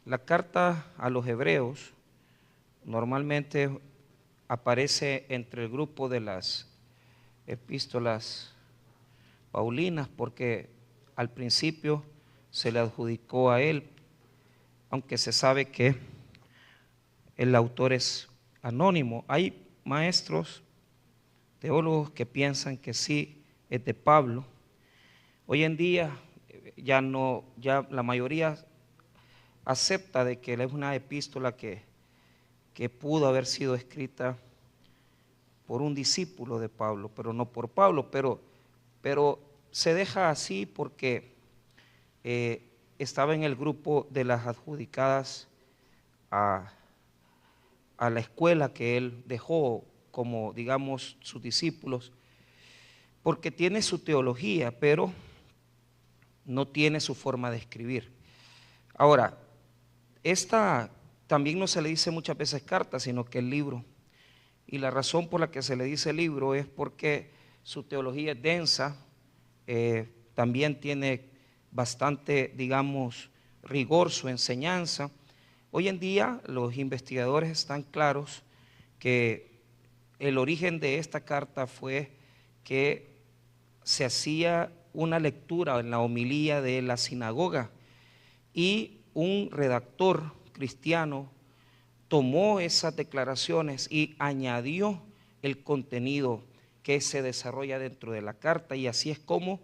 La carta a los hebreos normalmente aparece entre el grupo de las epístolas paulinas porque al principio se le adjudicó a él, aunque se sabe que el autor es anónimo. Hay maestros, teólogos que piensan que sí es de Pablo. Hoy en día ya la mayoría acepta de que es una epístola que pudo haber sido escrita por un discípulo de Pablo, pero no por Pablo, pero se deja así porque estaba en el grupo de las adjudicadas a la escuela que él dejó como, digamos, sus discípulos, porque tiene su teología, pero no tiene su forma de escribir. Ahora, esta también no se le dice muchas veces carta, sino que el libro. Y la razón por la que se le dice libro es porque su teología es densa, también tiene bastante, digamos, rigor su enseñanza. Hoy en día los investigadores están claros que el origen de esta carta fue que se hacía una lectura en la homilía de la sinagoga y un redactor cristiano tomó esas declaraciones y añadió el contenido que se desarrolla dentro de la carta, y así es como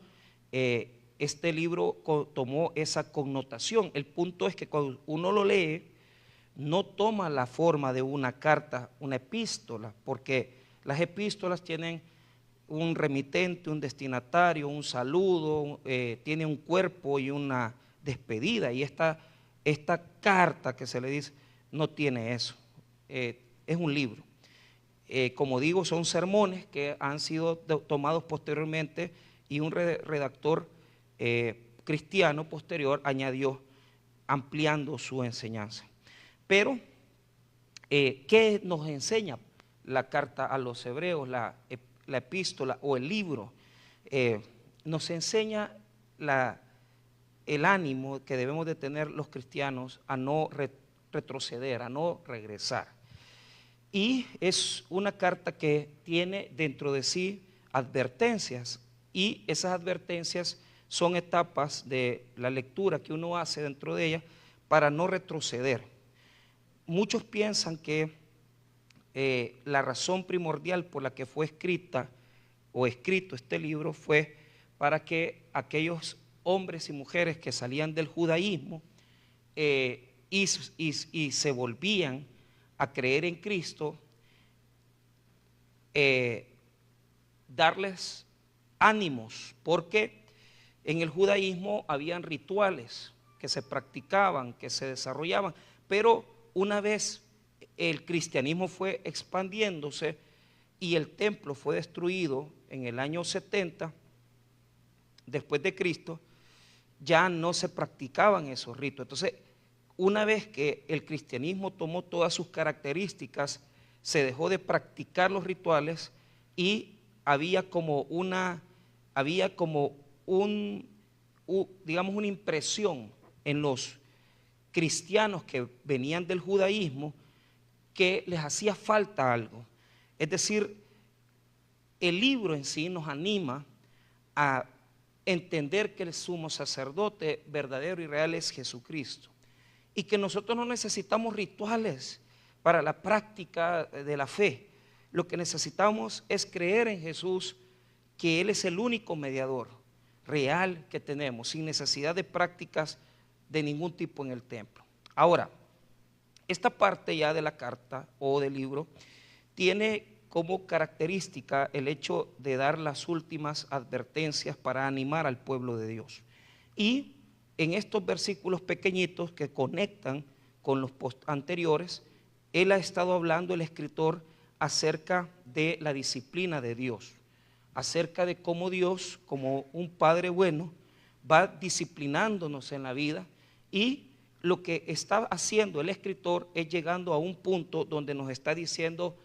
este libro tomó esa connotación. El punto es que cuando uno lo lee, no toma la forma de una carta, una epístola, porque las epístolas tienen un remitente, un destinatario, un saludo, tiene un cuerpo y una despedida, y esta carta que se le dice no tiene eso. Es un libro. Como digo, son sermones que han sido tomados posteriormente y un redactor cristiano posterior añadió ampliando su enseñanza. Pero, ¿qué nos enseña la carta a los hebreos, la epístola o el libro? Nos enseña el ánimo que debemos de tener los cristianos a no retroceder, a no regresar. Y es una carta que tiene dentro de sí advertencias, y esas advertencias son etapas de la lectura que uno hace dentro de ella para no retroceder. Muchos piensan que la razón primordial por la que fue escrita o escrito este libro fue para que aquellos hombres y mujeres que salían del judaísmo y se volvían a creer en Cristo, darles ánimos, porque en el judaísmo habían rituales que se practicaban, que se desarrollaban, pero una vez el cristianismo fue expandiéndose y el templo fue destruido en el año 70 después de Cristo, ya no se practicaban esos ritos. Entonces, una vez que el cristianismo tomó todas sus características, se dejó de practicar los rituales y había como digamos, una impresión en los cristianos que venían del judaísmo que les hacía falta algo. Es decir, el libro en sí nos anima a entender que el sumo sacerdote verdadero y real es Jesucristo, y que nosotros no necesitamos rituales para la práctica de la fe. Lo que necesitamos es creer en Jesús, que Él es el único mediador real que tenemos, sin necesidad de prácticas de ningún tipo en el templo. Ahora, esta parte ya de la carta o del libro tiene como característica el hecho de dar las últimas advertencias para animar al pueblo de Dios. Y en estos versículos pequeñitos que conectan con los anteriores, él ha estado hablando, el escritor, acerca de la disciplina de Dios, acerca de cómo Dios, como un padre bueno, va disciplinándonos en la vida, y lo que está haciendo el escritor es llegando a un punto donde nos está diciendo: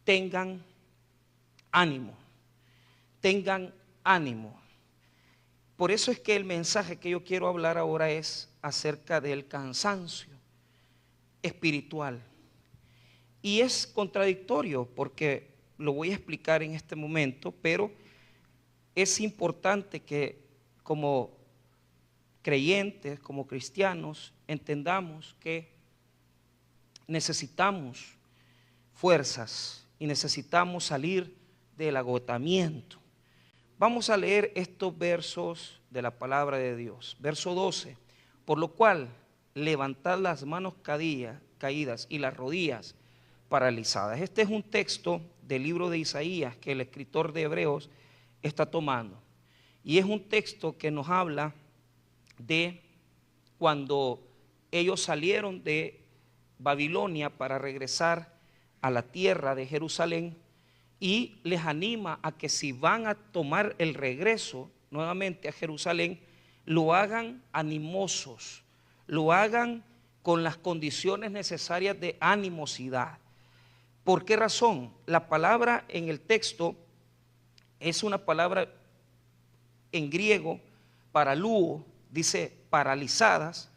tengan ánimo, tengan ánimo. Por eso es que el mensaje que yo quiero hablar ahora es acerca del cansancio espiritual. Y es contradictorio porque lo voy a explicar en este momento, pero es importante que como creyentes, como cristianos, entendamos que necesitamos fuerzas y necesitamos salir del agotamiento. Vamos a leer estos versos de la palabra de Dios. Verso 12. Por lo cual, levantad las manos caídas y las rodillas paralizadas. Este es un texto del libro de Isaías que el escritor de Hebreos está tomando. Y es un texto que nos habla de cuando ellos salieron de Babilonia para regresar a la tierra de Jerusalén, y les anima a que si van a tomar el regreso nuevamente a Jerusalén, lo hagan animosos, lo hagan con las condiciones necesarias de animosidad. ¿Por qué razón? La palabra en el texto es una palabra en griego, paralúo, dice paralizadas,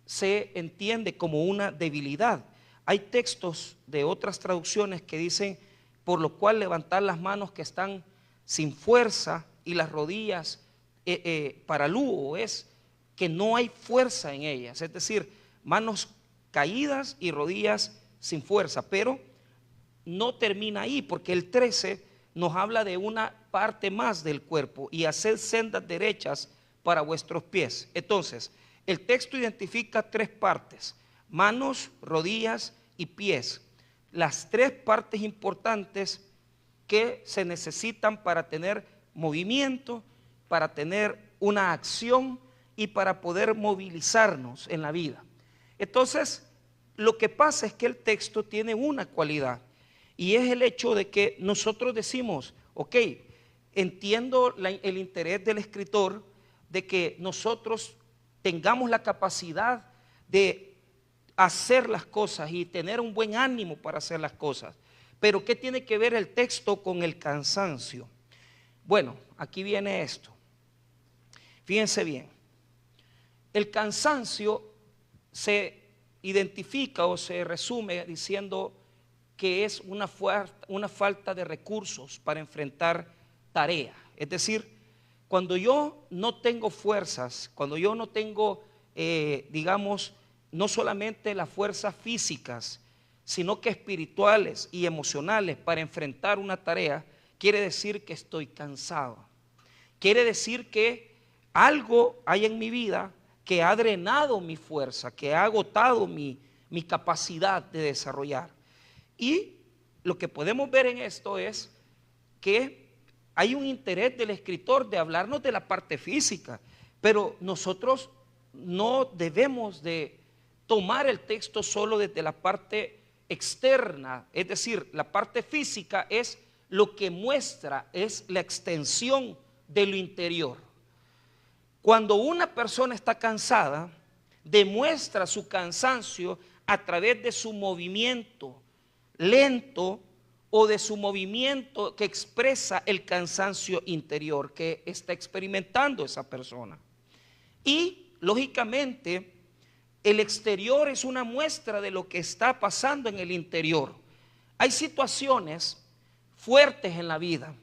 se entiende como una debilidad. Hay textos de otras traducciones que dicen por lo cual levantar las manos que están sin fuerza y las rodillas paralúo, es que no hay fuerza en ellas, es decir, manos caídas y rodillas sin fuerza. Pero no termina ahí, porque el 13 nos habla de una parte más del cuerpo: y haced sendas derechas para vuestros pies. Entonces, el texto identifica tres partes: manos, rodillas y pies. Las tres partes importantes que se necesitan para tener movimiento, para tener una acción y para poder movilizarnos en la vida. Entonces, lo que pasa es que el texto tiene una cualidad, y es el hecho de que nosotros decimos, ok, entiendo el interés del escritor de que nosotros tengamos la capacidad de hacer las cosas y tener un buen ánimo para hacer las cosas. Pero ¿qué tiene que ver el texto con el cansancio? Bueno, aquí viene esto. Fíjense bien. El cansancio se identifica o se resume diciendo que es una falta de recursos para enfrentar tareas. Es decir, cuando yo no tengo fuerzas, cuando yo no tengo, digamos, no solamente las fuerzas físicas, sino que espirituales y emocionales para enfrentar una tarea, quiere decir que estoy cansado. Quiere decir que algo hay en mi vida que ha drenado mi fuerza, que ha agotado mi capacidad de desarrollar. Y lo que podemos ver en esto es que hay un interés del escritor de hablarnos de la parte física, pero nosotros no debemos de tomar el texto solo desde la parte externa, es decir, la parte física es lo que muestra, es la extensión de lo interior. Cuando una persona está cansada, demuestra su cansancio a través de su movimiento lento o de su movimiento que expresa el cansancio interior que está experimentando esa persona. Y lógicamente el exterior es una muestra de lo que está pasando en el interior. Hay situaciones fuertes en la vida,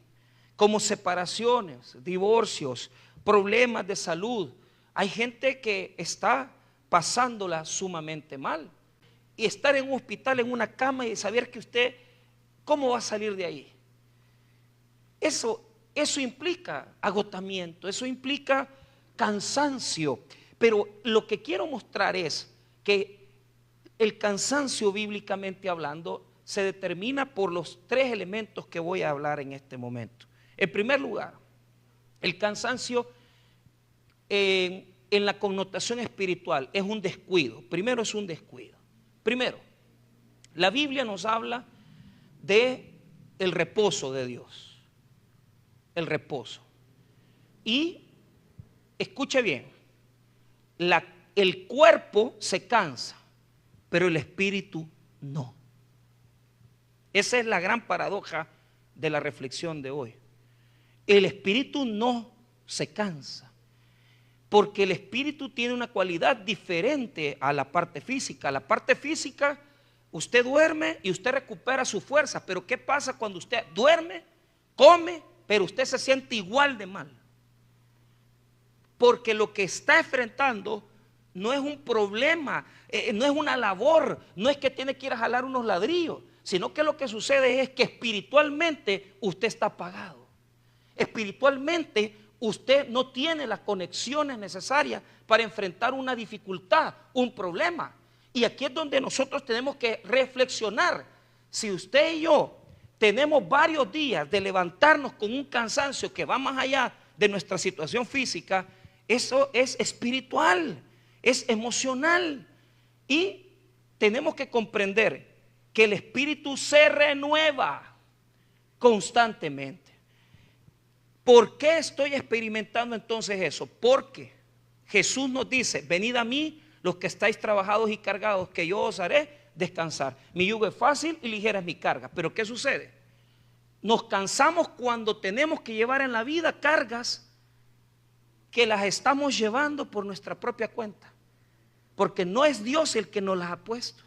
como separaciones, divorcios, problemas de salud. Hay gente que está pasándola sumamente mal. Y estar en un hospital, en una cama, y saber que usted, ¿cómo va a salir de ahí? Eso implica agotamiento, eso implica cansancio. Pero lo que quiero mostrar es que el cansancio, bíblicamente hablando, se determina por los tres elementos que voy a hablar en este momento. En primer lugar, el cansancio en la connotación espiritual es un descuido. Primero, es un descuido. Primero, la Biblia nos habla de el reposo de Dios. El reposo. Y escuche bien. El cuerpo se cansa, pero el espíritu no. Esa es la gran paradoja de la reflexión de hoy. El espíritu no se cansa, Porque el espíritu tiene una cualidad diferente a la parte física. La parte física, usted duerme y usted recupera su fuerza. Pero ¿qué pasa cuando usted duerme, come, pero usted se siente igual de mal? Porque lo que está enfrentando no es un problema, no es una labor, no es que tiene que ir a jalar unos ladrillos, sino que lo que sucede es que espiritualmente usted está apagado. Espiritualmente usted no tiene las conexiones necesarias para enfrentar una dificultad, un problema. Y aquí es donde nosotros tenemos que reflexionar. Si usted y yo tenemos varios días de levantarnos con un cansancio que va más allá de nuestra situación física, eso es espiritual, es emocional. Y tenemos que comprender que el espíritu se renueva constantemente. ¿Por qué estoy experimentando entonces eso? Porque Jesús nos dice: venid a mí los que estáis trabajados y cargados, que yo os haré descansar. Mi yugo es fácil y ligera es mi carga. Pero ¿qué sucede? Nos cansamos cuando tenemos que llevar en la vida cargas que las estamos llevando por nuestra propia cuenta, porque no es Dios el que nos las ha puesto,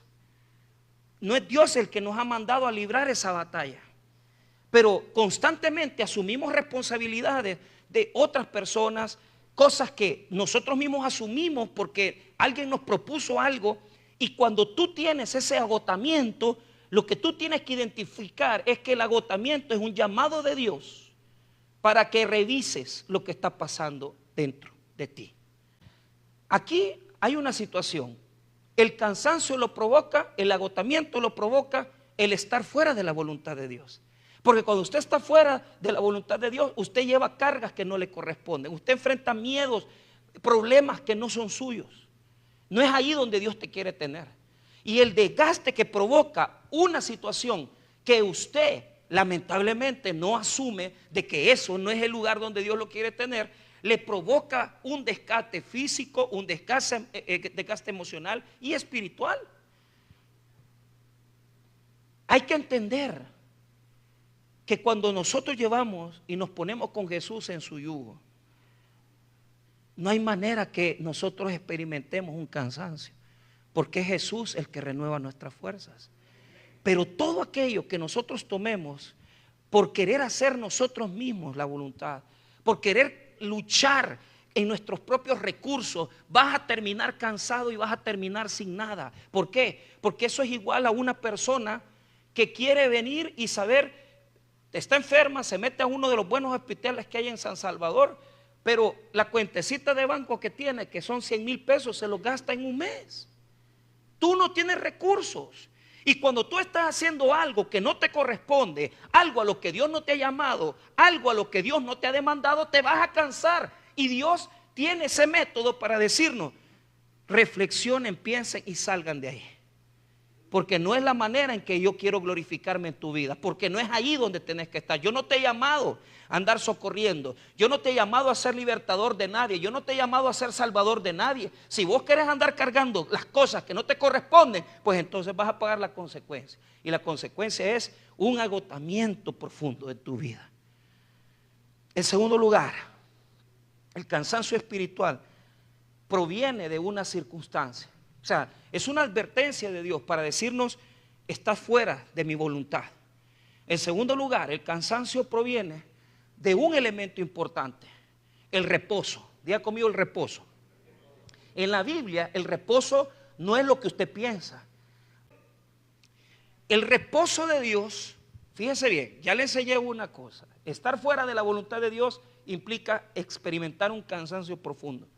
no es Dios el que nos ha mandado a librar esa batalla. Pero constantemente asumimos responsabilidades de otras personas, cosas que nosotros mismos asumimos porque alguien nos propuso algo. Y cuando tú tienes ese agotamiento, lo que tú tienes que identificar es que el agotamiento es un llamado de Dios para que revises lo que está pasando dentro de ti. Aquí hay una situación: el cansancio lo provoca, el agotamiento lo provoca el estar fuera de la voluntad de Dios. Porque cuando usted está fuera de la voluntad de Dios, usted lleva cargas que no le corresponden, usted enfrenta miedos, problemas que no son suyos. No es ahí donde Dios te quiere tener. Y el desgaste que provoca una situación que usted lamentablemente no asume de que eso no es el lugar donde Dios lo quiere tener, le provoca un desgaste físico, un desgaste emocional y espiritual. Hay que entender que cuando nosotros llevamos y nos ponemos con Jesús en su yugo, no hay manera que nosotros experimentemos un cansancio, porque es Jesús el que renueva nuestras fuerzas. Pero todo aquello que nosotros tomemos por querer hacer nosotros mismos la voluntad, por querer luchar en nuestros propios recursos, vas a terminar cansado y vas a terminar sin nada. ¿Por qué? Porque eso es igual a una persona que quiere venir y saber, está enferma, se mete a uno de los buenos hospitales que hay en San Salvador, pero la cuentecita de banco que tiene, que son 100,000 pesos, se los gasta en un mes. Tú no tienes recursos. Y cuando tú estás haciendo algo que no te corresponde, algo a lo que Dios no te ha llamado, algo a lo que Dios no te ha demandado, te vas a cansar. Y Dios tiene ese método para decirnos: reflexionen, piensen y salgan de ahí. Porque no es la manera en que yo quiero glorificarme en tu vida, porque no es ahí donde tenés que estar. Yo no te he llamado a andar socorriendo, yo no te he llamado a ser libertador de nadie, yo no te he llamado a ser salvador de nadie. Si vos querés andar cargando las cosas que no te corresponden, pues entonces vas a pagar la consecuencia. Y la consecuencia es un agotamiento profundo de tu vida. En segundo lugar, el cansancio espiritual proviene de una circunstancia. O sea, es una advertencia de Dios para decirnos: estás fuera de mi voluntad. En segundo lugar, el cansancio proviene de un elemento importante: el reposo. Diga conmigo: el reposo. En la Biblia, el reposo no es lo que usted piensa. El reposo de Dios, fíjese bien, ya le enseñé una cosa: estar fuera de la voluntad de Dios implica experimentar un cansancio profundo.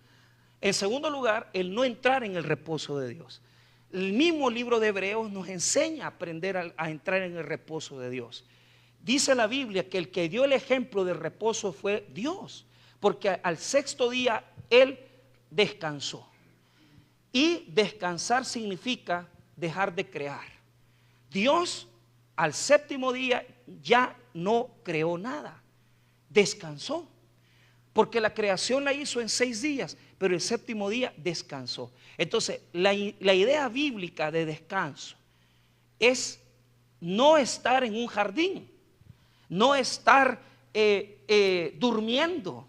En segundo lugar, el no entrar en el reposo de Dios. El mismo libro de Hebreos nos enseña a aprender a entrar en el reposo de Dios. Dice la Biblia que el que dio el ejemplo del reposo fue Dios, porque al sexto día Él descansó. Y descansar significa dejar de crear. Dios al séptimo día ya no creó nada, descansó. Porque la creación la hizo en 6 días, pero el séptimo día descansó. Entonces, la idea bíblica de descanso es no estar en un jardín, no estar durmiendo,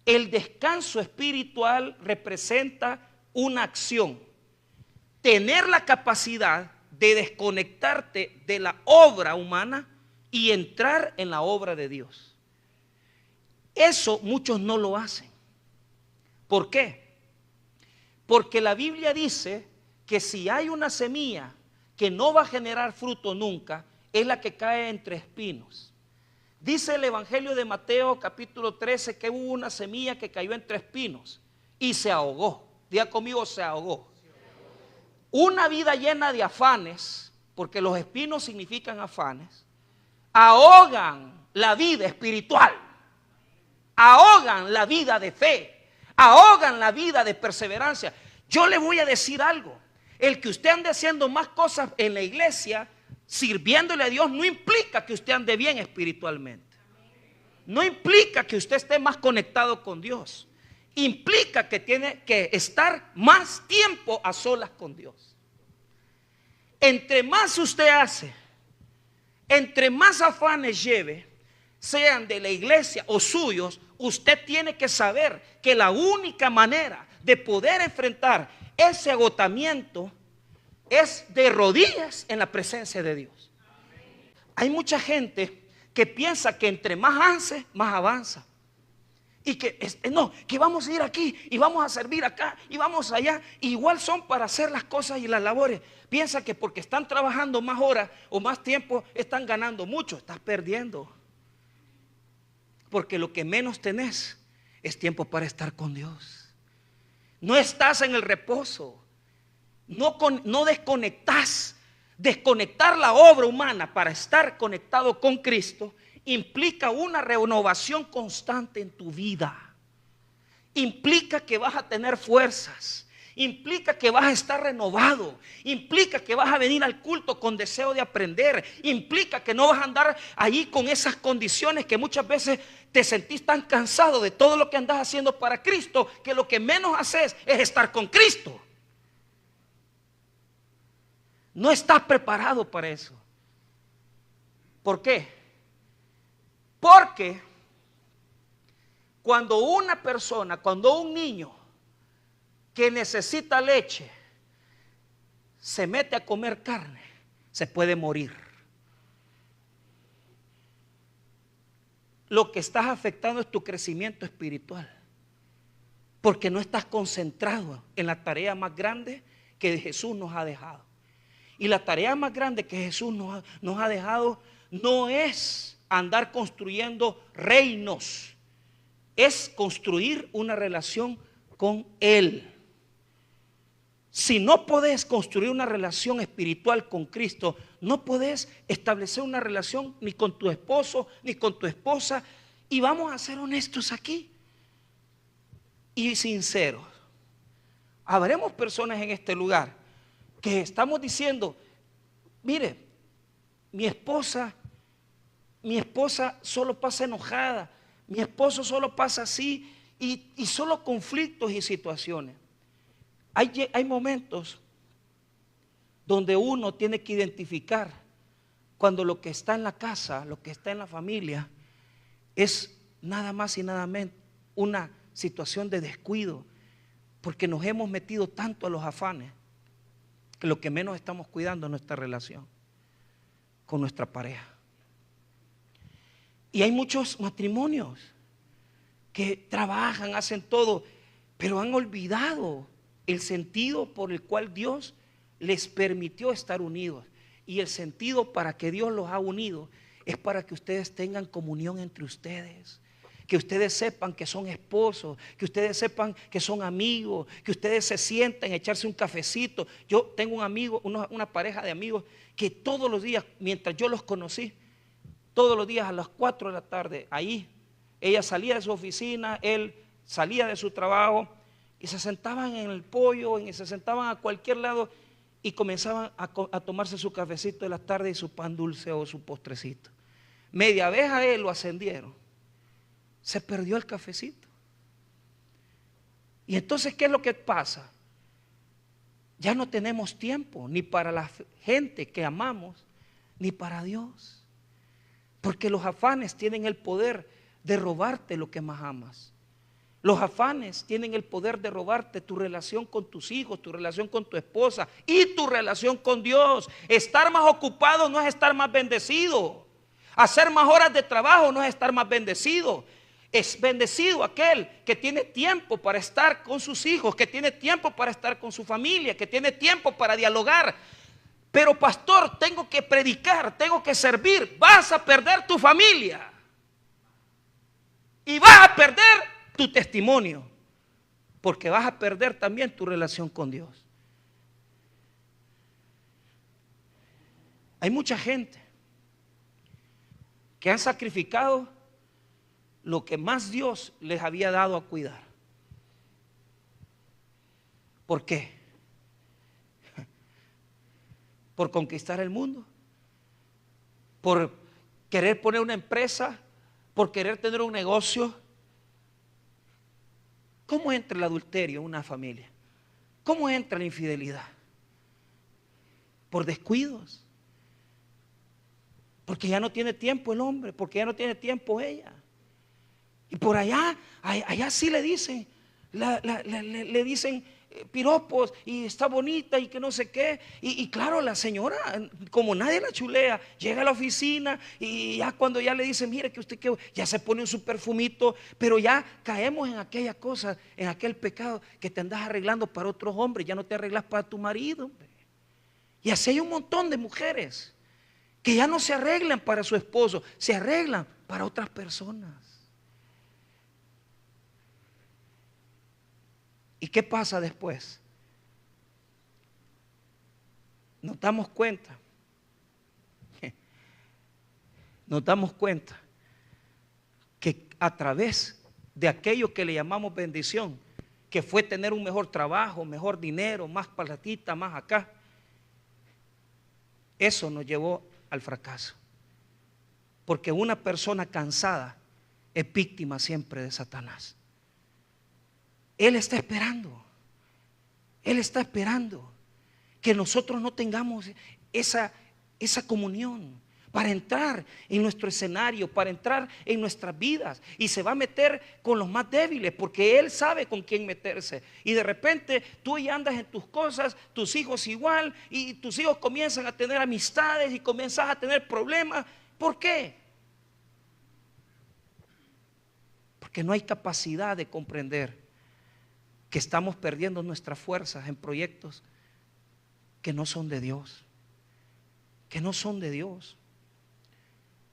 el descanso espiritual representa una acción. Tener la capacidad de desconectarte de la obra humana y entrar en la obra de Dios. Eso muchos no lo hacen. ¿Por qué? Porque la Biblia dice que si hay una semilla que no va a generar fruto nunca, es la que cae entre espinos. Dice el Evangelio de Mateo capítulo 13 que hubo una semilla que cayó entre espinos y se ahogó. Diga conmigo, se ahogó. Una vida llena de afanes, porque los espinos significan afanes, ahogan la vida espiritual, ahogan la vida de fe, ahogan la vida de perseverancia. Yo le voy a decir algo, el que usted ande haciendo más cosas en la iglesia, sirviéndole a Dios, no implica que usted ande bien espiritualmente. No implica que usted esté más conectado con Dios. Implica que tiene que estar más tiempo a solas con Dios. Entre más usted hace, entre más afanes lleve, sean de la iglesia o suyos, usted tiene que saber que la única manera de poder enfrentar ese agotamiento es de rodillas en la presencia de Dios. Hay mucha gente que piensa que entre más hace, más avanza. Y que no, que vamos a ir aquí y vamos a servir acá y vamos allá. Igual son para hacer las cosas y las labores. Piensa que porque están trabajando más horas o más tiempo están ganando mucho. Estás perdiendo. Porque lo que menos tenés es tiempo para estar con Dios. No estás en el reposo. No desconectás. Desconectar la obra humana para estar conectado con Cristo implica una renovación constante en tu vida. Implica que vas a tener fuerzas. Implica que vas a estar renovado. Implica que vas a venir al culto con deseo de aprender. Implica que no vas a andar allí con esas condiciones que muchas veces te sentís tan cansado de todo lo que andas haciendo para Cristo, que lo que menos haces es estar con Cristo. No estás preparado para eso. ¿Por qué? Porque cuando una persona, cuando un niño que necesita leche se mete a comer carne, se puede morir. Lo que estás afectando es tu crecimiento espiritual, porque no estás concentrado en la tarea más grande que Jesús nos ha dejado. Y la tarea más grande que Jesús nos ha dejado no es andar construyendo reinos, es construir una relación con Él. Si no podés construir una relación espiritual con Cristo, no podés establecer una relación ni con tu esposo ni con tu esposa. Y vamos a ser honestos aquí y sinceros. Habremos personas en este lugar que estamos diciendo: mire, mi esposa solo pasa enojada, mi esposo solo pasa así, y solo conflictos y situaciones. Hay momentos donde uno tiene que identificar cuando lo que está en la casa, lo que está en la familia, es nada más y nada menos una situación de descuido, porque nos hemos metido tanto a los afanes que lo que menos estamos cuidando es nuestra relación con nuestra pareja. Y hay muchos matrimonios que trabajan, hacen todo, pero han olvidado el sentido por el cual Dios les permitió estar unidos. Y el sentido para que Dios los ha unido es para que ustedes tengan comunión entre ustedes, que ustedes sepan que son esposos, que ustedes sepan que son amigos, que ustedes se sienten a echarse un cafecito. Yo tengo un amigo, una pareja de amigos que todos los días, mientras yo los conocí, todos los días a las 4 de la tarde, ahí, ella salía de su oficina, él salía de su trabajo y se sentaban en el pollo, y se sentaban a cualquier lado y comenzaban a tomarse su cafecito de la tarde y su pan dulce o su postrecito. Media vez a él lo ascendieron. Se perdió el cafecito. Y entonces, ¿qué es lo que pasa? Ya no tenemos tiempo ni para la gente que amamos, ni para Dios. Porque los afanes tienen el poder de robarte lo que más amas. Los afanes tienen el poder de robarte tu relación con tus hijos, tu relación con tu esposa y tu relación con Dios. Estar más ocupado no es estar más bendecido. Hacer más horas de trabajo no es estar más bendecido. Es bendecido aquel que tiene tiempo para estar con sus hijos, que tiene tiempo para estar con su familia, que tiene tiempo para dialogar. Pero pastor, tengo que predicar, tengo que servir. Vas a perder tu familia y vas a perder tu testimonio, porque vas a perder también tu relación con Dios. Hay mucha gente que han sacrificado lo que más Dios les había dado a cuidar. ¿Por qué? Por conquistar el mundo, por querer poner una empresa, por querer tener un negocio. ¿Cómo entra el adulterio en una familia? ¿Cómo entra la infidelidad? Por descuidos. Porque ya no tiene tiempo el hombre, porque ya no tiene tiempo ella. Y por allá sí le dicen, le dicen piropos y está bonita y que no sé qué. Y claro, la señora, como nadie la chulea, llega a la oficina y ya cuando ya le dicen, mire que usted ya se pone su perfumito, pero ya caemos en aquella cosa, en aquel pecado que te andas arreglando para otros hombres, ya no te arreglas para tu marido, hombre. Y así hay un montón de mujeres que ya no se arreglan para su esposo, se arreglan para otras personas. ¿Y qué pasa después? Nos damos cuenta que a través de aquello que le llamamos bendición, que fue tener un mejor trabajo, mejor dinero, más platita, más acá, eso nos llevó al fracaso. Porque una persona cansada es víctima siempre de Satanás. Él está esperando que nosotros no tengamos esa comunión para entrar en nuestro escenario, para entrar en nuestras vidas, y se va a meter con los más débiles porque Él sabe con quién meterse. Y de repente tú ya andas en tus cosas, tus hijos igual, y tus hijos comienzan a tener amistades y comienzas a tener problemas. ¿Por qué? Porque no hay capacidad de comprender que estamos perdiendo nuestras fuerzas en proyectos que no son de Dios,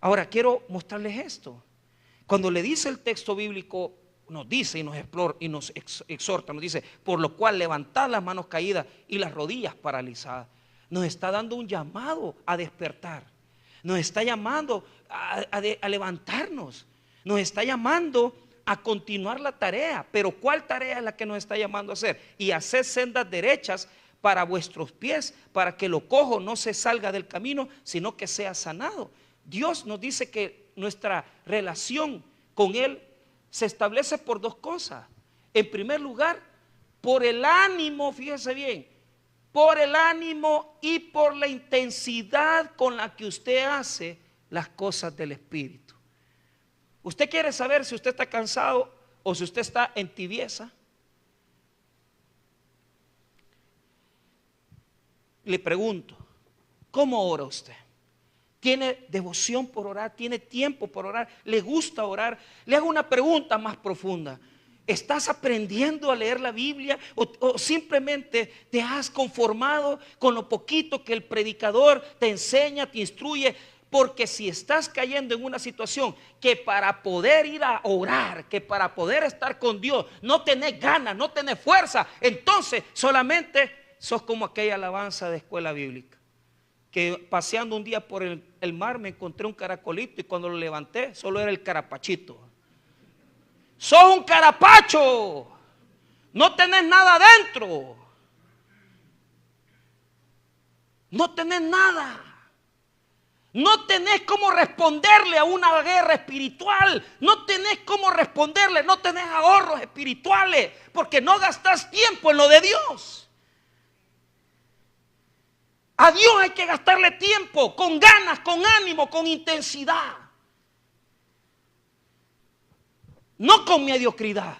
Ahora quiero mostrarles esto. Cuando le dice el texto bíblico, nos dice y nos explora y nos exhorta, nos dice, por lo cual levantad las manos caídas y las rodillas paralizadas. Nos está dando un llamado a despertar, nos está llamando a levantarnos, nos está llamando a continuar la tarea. Pero ¿cuál tarea es la que nos está llamando a hacer? Y hacer sendas derechas para vuestros pies, para que lo cojo no se salga del camino, sino que sea sanado. Dios nos dice que nuestra relación con Él se establece por dos cosas. En primer lugar, por el ánimo, fíjese bien, por el ánimo y por la intensidad con la que usted hace las cosas del Espíritu. ¿Usted quiere saber si usted está cansado o si usted está en tibieza? Le pregunto, ¿cómo ora usted? ¿Tiene devoción por orar? ¿Tiene tiempo por orar? ¿Le gusta orar? Le hago una pregunta más profunda. ¿Estás aprendiendo a leer la Biblia o simplemente te has conformado con lo poquito que el predicador te enseña, te instruye? Porque si estás cayendo en una situación que para poder ir a orar, que para poder estar con Dios no tenés ganas, no tenés fuerza, entonces solamente sos como aquella alabanza de escuela bíblica, que paseando un día por el mar me encontré un caracolito y cuando lo levanté solo era el carapachito. Sos un carapacho, no tenés nada adentro, no tenés nada. No tenés cómo responderle a una guerra espiritual. No tenés cómo responderle. No tenés ahorros espirituales. Porque no gastás tiempo en lo de Dios. A Dios hay que gastarle tiempo. Con ganas, con ánimo, con intensidad. No con mediocridad.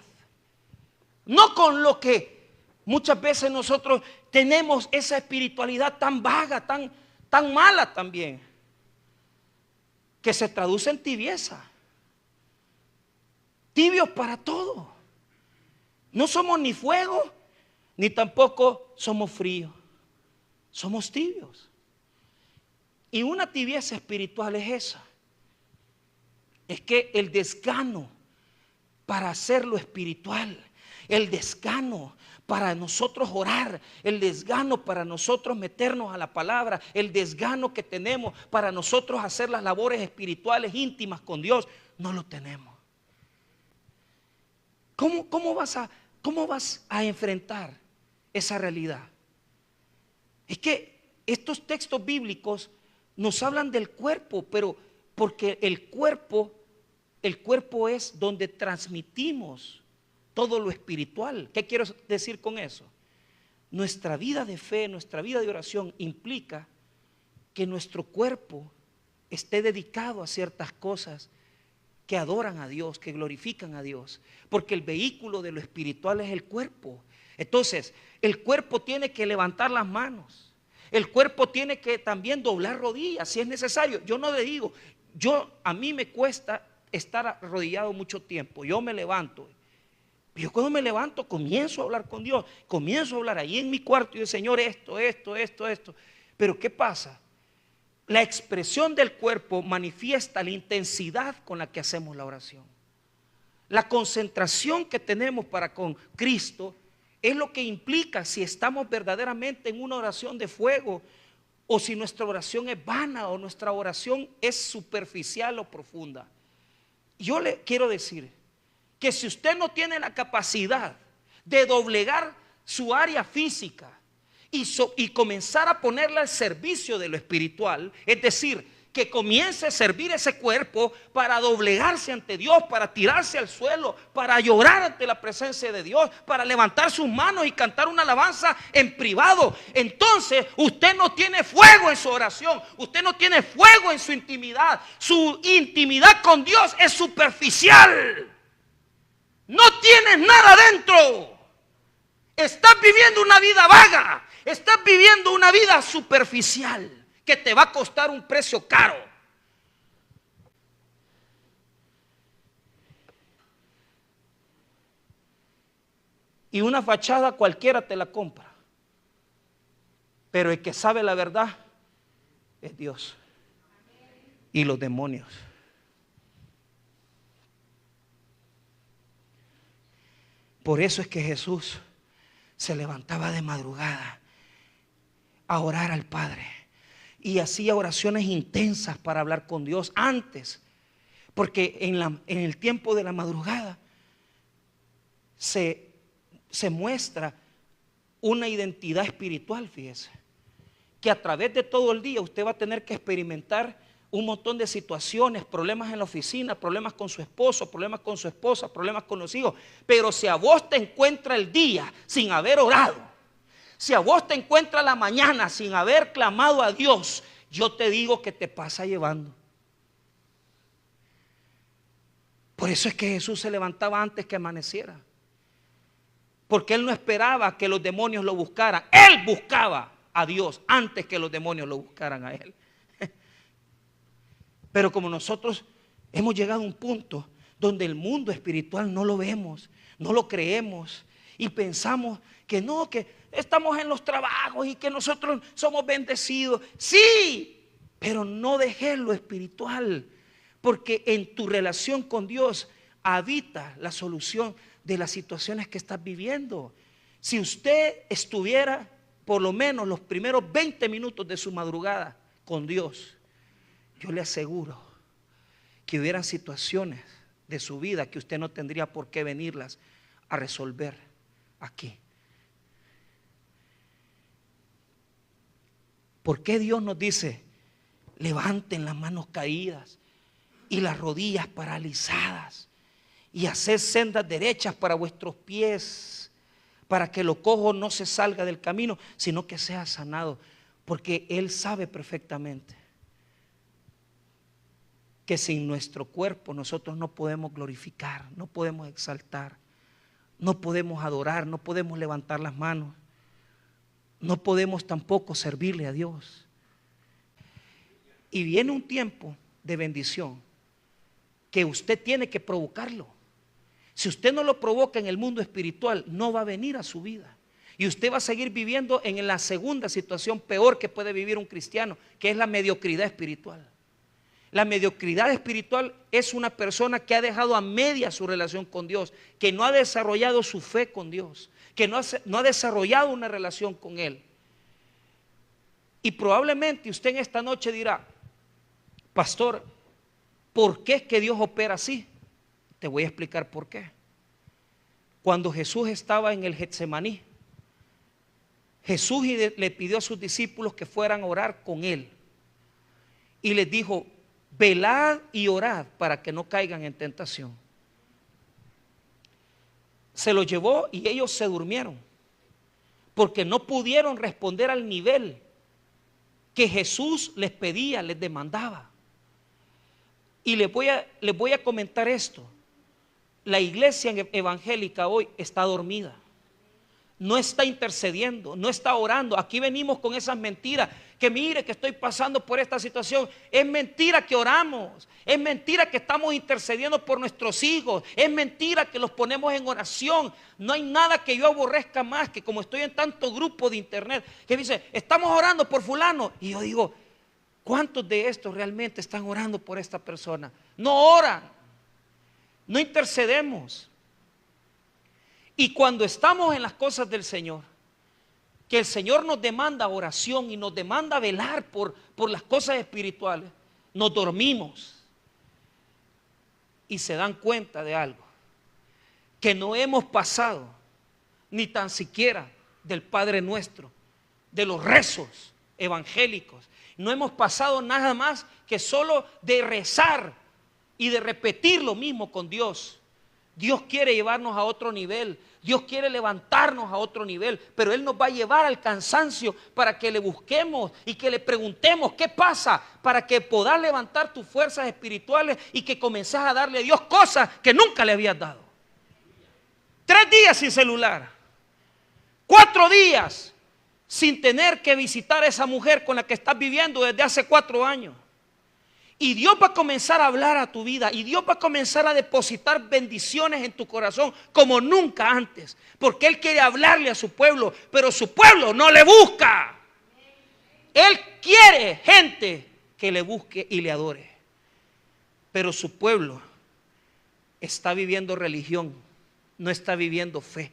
No con lo que muchas veces nosotros tenemos esa espiritualidad tan vaga, tan mala también, que se traduce en tibieza. Tibios para todo. No somos ni fuego, ni tampoco somos fríos. Somos tibios. Y una tibieza espiritual es esa. Es que el desgano para hacer lo espiritual, el desgano para nosotros orar, el desgano para nosotros meternos a la palabra, el desgano que tenemos para nosotros hacer las labores espirituales íntimas con Dios, no lo tenemos. ¿Cómo vas a enfrentar esa realidad? Es que estos textos bíblicos nos hablan del cuerpo, pero porque el cuerpo es donde transmitimos todo lo espiritual. ¿Qué quiero decir con eso? Nuestra vida de fe, nuestra vida de oración implica que nuestro cuerpo esté dedicado a ciertas cosas que adoran a Dios, que glorifican a Dios, porque el vehículo de lo espiritual es el cuerpo. Entonces, el cuerpo tiene que levantar las manos, el cuerpo tiene que también doblar rodillas si es necesario. Yo no le digo, a mí me cuesta estar arrodillado mucho tiempo, yo me levanto. Yo cuando me levanto comienzo a hablar con Dios, comienzo a hablar ahí en mi cuarto y digo, Señor, esto. Pero ¿qué pasa? La expresión del cuerpo manifiesta la intensidad con la que hacemos la oración. La concentración que tenemos para con Cristo es lo que implica si estamos verdaderamente en una oración de fuego o si nuestra oración es vana o nuestra oración es superficial o profunda. Yo le quiero decir que si usted no tiene la capacidad de doblegar su área física y comenzar a ponerla al servicio de lo espiritual, es decir, que comience a servir ese cuerpo para doblegarse ante Dios, para tirarse al suelo, para llorar ante la presencia de Dios, para levantar sus manos y cantar una alabanza en privado, entonces usted no tiene fuego en su oración, usted no tiene fuego en su intimidad. Su intimidad con Dios es superficial. No tienes nada dentro. Estás viviendo una vida vaga. Estás viviendo una vida superficial que te va a costar un precio caro. Y una fachada cualquiera te la compra. Pero el que sabe la verdad es Dios y los demonios. Por eso es que Jesús se levantaba de madrugada a orar al Padre y hacía oraciones intensas para hablar con Dios antes, porque en el tiempo de la madrugada se muestra una identidad espiritual. Fíjese que a través de todo el día usted va a tener que experimentar un montón de situaciones, problemas en la oficina, problemas con su esposo, problemas con su esposa, problemas con los hijos. Pero si a vos te encuentra el día sin haber orado, si a vos te encuentra la mañana sin haber clamado a Dios, yo te digo que te pasa llevando. Por eso es que Jesús se levantaba antes que amaneciera, porque Él no esperaba que los demonios lo buscaran. Él buscaba a Dios antes que los demonios lo buscaran a Él. Pero como nosotros hemos llegado a un punto donde el mundo espiritual no lo vemos, no lo creemos y pensamos que no, que estamos en los trabajos y que nosotros somos bendecidos. Sí, pero no dejes lo espiritual, porque en tu relación con Dios habita la solución de las situaciones que estás viviendo. Si usted estuviera por lo menos los primeros 20 minutos de su madrugada con Dios, yo le aseguro que hubieran situaciones de su vida que usted no tendría por qué venirlas a resolver aquí. ¿Por qué Dios nos dice, levanten las manos caídas y las rodillas paralizadas y haced sendas derechas para vuestros pies, para que lo cojo no se salga del camino, sino que sea sanado? Porque Él sabe perfectamente que sin nuestro cuerpo nosotros no podemos glorificar, no podemos exaltar no podemos adorar, no podemos levantar las manos, no podemos tampoco servirle a Dios. Y viene un tiempo de bendición que usted tiene que provocarlo. Si usted no lo provoca en el mundo espiritual, no va a venir a su vida. Y usted va a seguir viviendo en la segunda situación peor que puede vivir un cristiano, que es la mediocridad espiritual. La mediocridad espiritual es una persona que ha dejado a media su relación con Dios, que no ha desarrollado su fe con Dios, que no ha desarrollado una relación con Él. Y probablemente usted en esta noche dirá: pastor, ¿por qué es que Dios opera así? Te voy a explicar por qué. Cuando Jesús estaba en el Getsemaní, Jesús le pidió a sus discípulos que fueran a orar con Él. Y les dijo: velad y orad para que no caigan en tentación. Se los llevó y ellos se durmieron, porque no pudieron responder al nivel que Jesús les pedía, les demandaba. Y les voy a comentar esto. La iglesia evangélica hoy está dormida. No está intercediendo, no está orando. Aquí venimos con esas mentiras, que mire que estoy pasando por esta situación. Es mentira que oramos, es mentira que estamos intercediendo por nuestros hijos, es mentira que los ponemos en oración. No hay nada que yo aborrezca más que, como estoy en tanto grupo de internet, que dice: estamos orando por fulano. Y yo digo: ¿cuántos de estos realmente están orando por esta persona? No oran, no intercedemos. Y cuando estamos en las cosas del Señor, que el Señor nos demanda oración y nos demanda velar por las cosas espirituales, nos dormimos y se dan cuenta de algo, que no hemos pasado ni tan siquiera del Padre Nuestro, de los rezos evangélicos. No hemos pasado nada más que solo de rezar y de repetir lo mismo con Dios. Dios quiere llevarnos a otro nivel, Dios quiere levantarnos a otro nivel, pero Él nos va a llevar al cansancio para que le busquemos y que le preguntemos qué pasa, para que puedas levantar tus fuerzas espirituales y que comences a darle a Dios cosas que nunca le habías dado. 3 días sin celular, 4 días sin tener que visitar a esa mujer con la que estás viviendo desde hace 4 años. Y Dios va a comenzar a hablar a tu vida, y Dios va a comenzar a depositar bendiciones en tu corazón como nunca antes, porque Él quiere hablarle a su pueblo, pero su pueblo no le busca. Él quiere gente que le busque y le adore, pero su pueblo está viviendo religión, no está viviendo fe.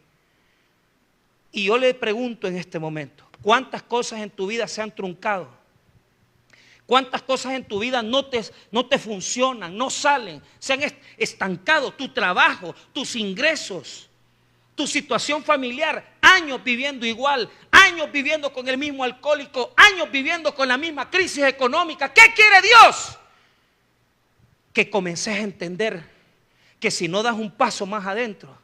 Y yo le pregunto en este momento: ¿cuántas cosas en tu vida se han truncado? ¿Cuántas cosas en tu vida no te funcionan, no salen, se han estancado? Tu trabajo, tus ingresos, tu situación familiar, años viviendo igual, años viviendo con el mismo alcohólico, años viviendo con la misma crisis económica. ¿Qué quiere Dios? Que comences a entender que si no das un paso más adentro,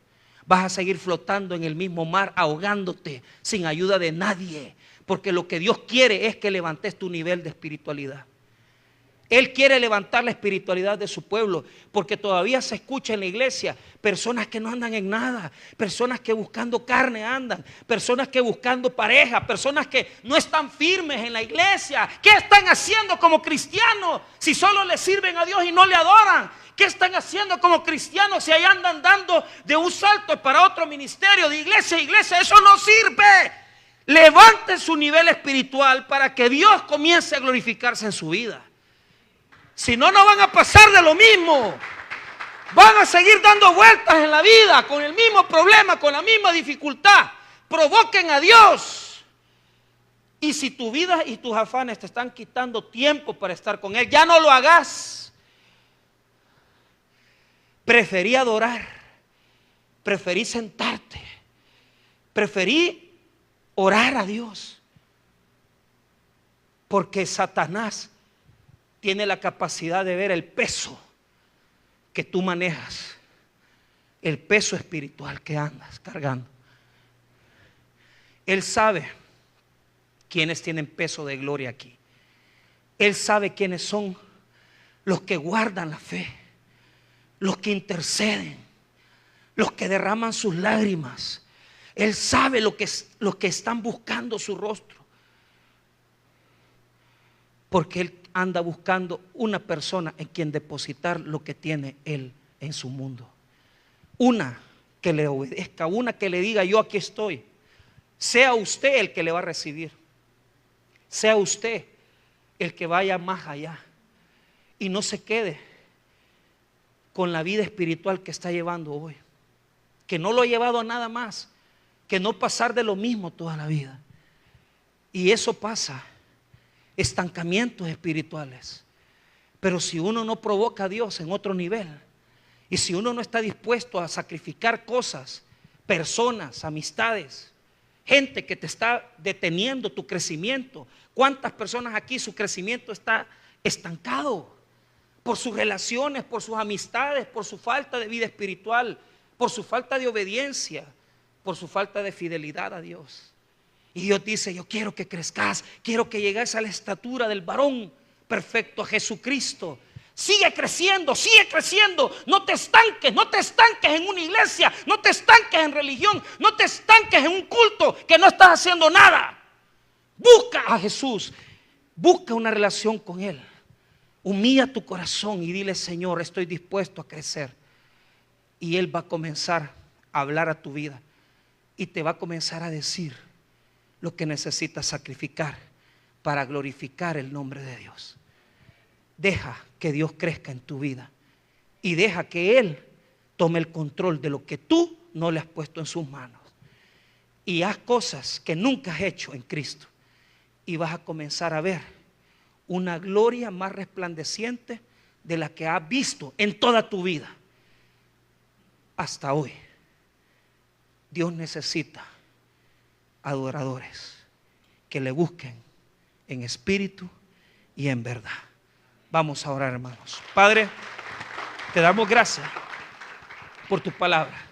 vas a seguir flotando en el mismo mar, ahogándote sin ayuda de nadie. Porque lo que Dios quiere es que levantes tu nivel de espiritualidad. Él quiere levantar la espiritualidad de su pueblo, porque todavía se escucha en la iglesia personas que no andan en nada, personas que buscando carne andan, personas que buscando pareja, personas que no están firmes en la iglesia. ¿Qué están haciendo como cristianos si solo le sirven a Dios y no le adoran? ¿Qué están haciendo como cristianos si ahí andan dando de un salto para otro ministerio, de iglesia a iglesia? Eso no sirve. Levante su nivel espiritual para que Dios comience a glorificarse en su vida. Si no, no van a pasar de lo mismo. Van a seguir dando vueltas en la vida con el mismo problema, con la misma dificultad. Provoquen a Dios. Y si tu vida y tus afanes te están quitando tiempo para estar con Él, ya no lo hagas. Preferí adorar, preferí sentarte, preferí orar a Dios, porque Satanás tiene la capacidad de ver el peso que tú manejas, el peso espiritual que andas cargando. Él sabe quiénes tienen peso de gloria aquí. Él sabe quiénes son los que guardan la fe, los que interceden, los que derraman sus lágrimas. Él sabe lo que están buscando su rostro. Porque Él anda buscando una persona en quien depositar lo que tiene Él en su mundo. Una que le obedezca, una que le diga: yo aquí estoy. Sea usted el que le va a recibir. Sea usted el que vaya más allá. Y no se quede con la vida espiritual que está llevando hoy. Que no lo ha llevado a nada más. Que no pasar de lo mismo toda la vida. Y eso pasa. Estancamientos espirituales. Pero si uno no provoca a Dios en otro nivel, y si uno no está dispuesto a sacrificar cosas, personas, amistades, gente que te está deteniendo tu crecimiento. ¿Cuántas personas aquí su crecimiento está estancado? Por sus relaciones, por sus amistades, por su falta de vida espiritual, por su falta de obediencia, por su falta de fidelidad a Dios. Y Dios dice: yo quiero que crezcas, quiero que llegues a la estatura del varón perfecto, a Jesucristo. Sigue creciendo, no te estanques, no te estanques en una iglesia, no te estanques en religión, no te estanques en un culto que no estás haciendo nada. Busca a Jesús, busca una relación con Él. Humilla tu corazón y dile: Señor, estoy dispuesto a crecer. Y Él va a comenzar a hablar a tu vida y te va a comenzar a decir lo que necesitas sacrificar para glorificar el nombre de Dios. Deja que Dios crezca en tu vida y deja que Él tome el control de lo que tú no le has puesto en sus manos. Y haz cosas que nunca has hecho en Cristo y vas a comenzar a ver una gloria más resplandeciente de la que has visto en toda tu vida hasta hoy. Dios necesita adoradores que le busquen en espíritu y en verdad. Vamos a orar, hermanos. Padre, te damos gracias por tu palabra.